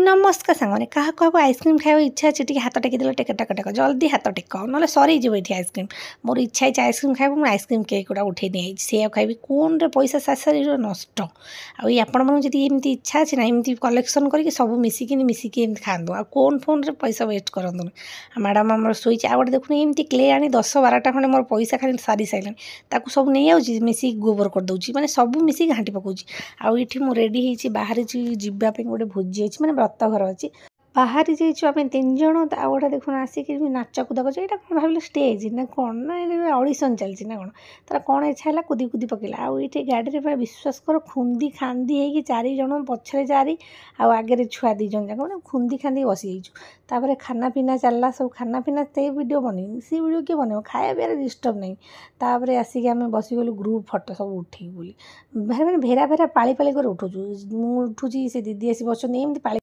नमस्कार सांगने क्या क्या आइसक्रीम खावा इच्छा अच्छे टी हाथ टेक टेक टेक टेक जल्दी हाथ टेक ना सरी ये आइसक्रीम मोर इच्छा है आइसक्रीम खाइब मुझे आइसक्रीम केक गुड़ा उठे नहीं सी खाइबी कौन रे पैसा सारी नष्ट आमती इच्छा अच्छे ना एमती कलेक्शन करके सब मिसिकी खादु आ कौन फोन रे पैसा वेस्ट करूँ मैडम आम शोई आ गए देखुन एमती क्ले आनी 10-12टा खंडे मोर पैसा खाली सारी सारे सब नहीं आउची मिसिक गोबर करदे माने सब मिसिक घाटी पकाउची आठी मु रेडी होती बाहर जावाई गोटे भोजी अच्छी मैंने व्रत घर अच्छी बाहरी जाइए आम 3 जन आ गोटे देखुन आसिक नाच कूदा कर यहाँ भाविले स्टेज ना कौन ना ऑडिशन चलती ना कौन तार कौन इच्छा है कूदी कूदी पकेला आईटे गाड़ी में विश्वास कर खुंदी खांदी हो 4 जन पछरे 4 आगे छुआ 2 जन जाक मैंने खुंदी खांदी बसी जाइए खाना पीना चलला सब खाना पीना से वीडियो बन सी वीडियो किए बन खाया पिया डिस्टर्ब नहीं तापर आसिक आम बसीगलु ग्रुप फटो सब उठे बोली मैंने भेरा भेरा पाली पाली कर उठुचु मुझुची से दीदी आसी बस एमती